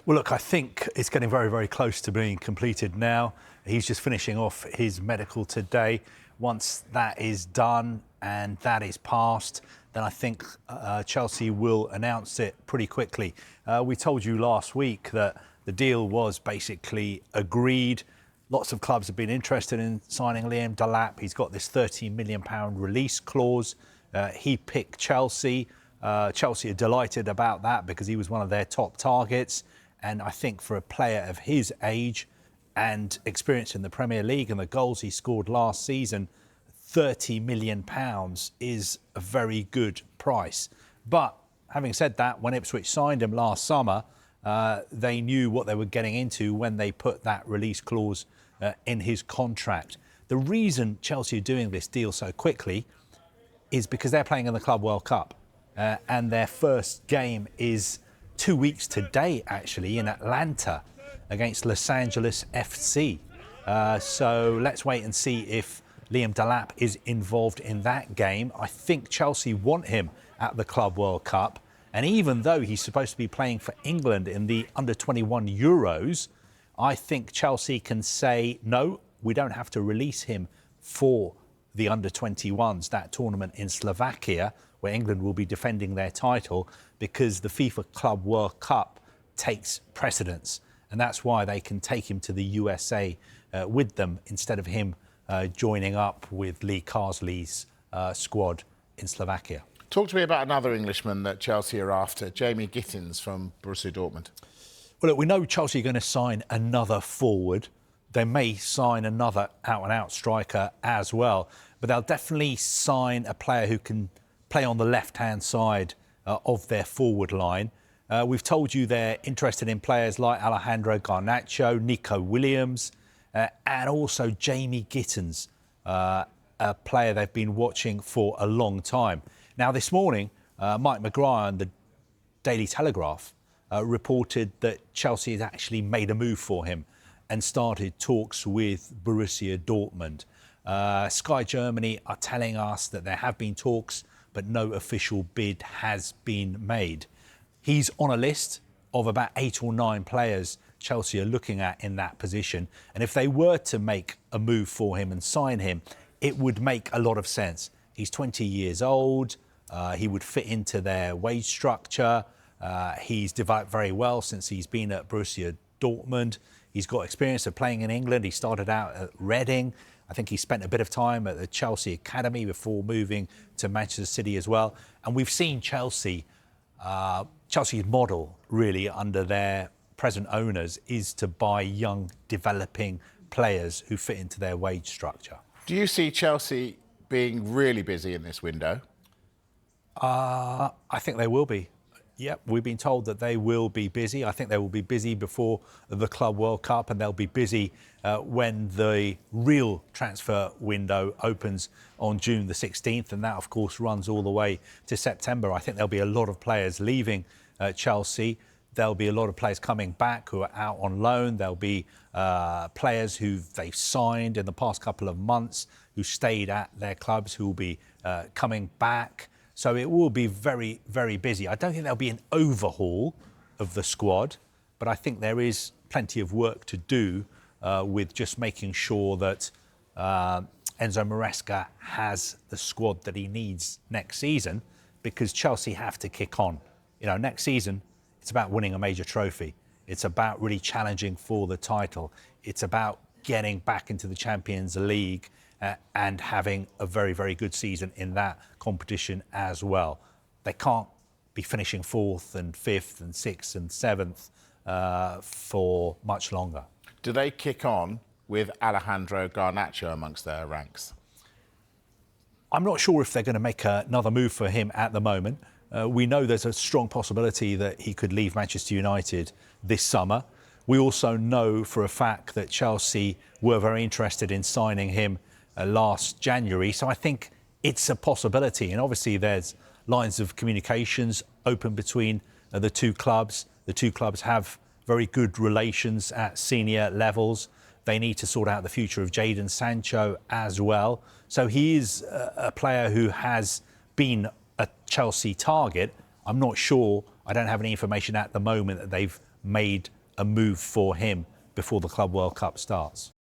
Well, look, I think it's getting very, very close to being completed now. He's just finishing off his medical today. Once that is done and that is passed, then I think Chelsea will announce it pretty quickly. We told you last week that the deal was basically agreed. Lots of clubs have been interested in signing Liam Delap. He's got this £30 million release clause. He picked Chelsea. Chelsea are delighted about that because he was one of their top targets. And I think for a player of his age and experience in the Premier League and the goals he scored last season, £30 million is a very good price. But having said that, when Ipswich signed him last summer, they knew what they were getting into when they put that release clause in his contract. The reason Chelsea are doing this deal so quickly is because they're playing in the Club World Cup. And their first game is 2 weeks today, actually, in Atlanta against Los Angeles FC. So let's wait and see if Liam Delap is involved in that game. I think Chelsea want him at the Club World Cup. And even though he's supposed to be playing for England in the under-21 Euros, I think Chelsea can say, no, we don't have to release him for the under-21s, that tournament in Slovakia, where England will be defending their title, because the FIFA Club World Cup takes precedence. And that's why they can take him to the USA with them instead of him joining up with Lee Carsley's squad in Slovakia. Talk to me about another Englishman that Chelsea are after, Jamie Gittens from Borussia Dortmund. Well, look, we know Chelsea are going to sign another forward. They may sign another out-and-out striker as well, but they'll definitely sign a player who can play on the left-hand side of their forward line. We've told you they're interested in players like Alejandro Garnacho, Nico Williams, and also Jamie Gittens, a player they've been watching for a long time. Now, this morning, Mike Maguire and the Daily Telegraph reported that Chelsea has actually made a move for him and started talks with Borussia Dortmund. Sky Germany are telling us that there have been talks, but no official bid has been made. He's on a list of about 8 or 9 players Chelsea are looking at in that position. And if they were to make a move for him and sign him, it would make a lot of sense. He's 20 years old. He would fit into their wage structure. He's developed very well since he's been at Borussia Dortmund. He's got experience of playing in England. He started out at Reading. I think he spent a bit of time at the Chelsea Academy before moving to Manchester City as well. And we've seen Chelsea's model, really, under their present owners, is to buy young, developing players who fit into their wage structure. Do you see Chelsea being really busy in this window? I think they will be. Yep, we've been told that they will be busy. I think they will be busy before the Club World Cup, and they'll be busy when the real transfer window opens on June the 16th, and that, of course, runs all the way to September. I think there'll be a lot of players leaving Chelsea. There'll be a lot of players coming back who are out on loan. There'll be players who they've signed in the past couple of months who stayed at their clubs who will be coming back. So it will be very, very busy. I don't think there'll be an overhaul of the squad, but I think there is plenty of work to do with just making sure that Enzo Maresca has the squad that he needs next season, because Chelsea have to kick on. You know, next season, it's about winning a major trophy. It's about really challenging for the title. It's about getting back into the Champions League and having a very, very good season in that competition as well. They can't be finishing 4th and 5th and 6th and 7th for much longer. Do they kick on with Alejandro Garnacho amongst their ranks? I'm not sure if they're going to make another move for him at the moment. We know there's a strong possibility that he could leave Manchester United this summer. We also know for a fact that Chelsea were very interested in signing him last January. So I think it's a possibility. And obviously there's lines of communications open between the two clubs. The two clubs have very good relations at senior levels. They need to sort out the future of Jadon Sancho as well. So he is a player who has been a Chelsea target. I'm not sure, I don't have any information at the moment that they've made a move for him before the Club World Cup starts.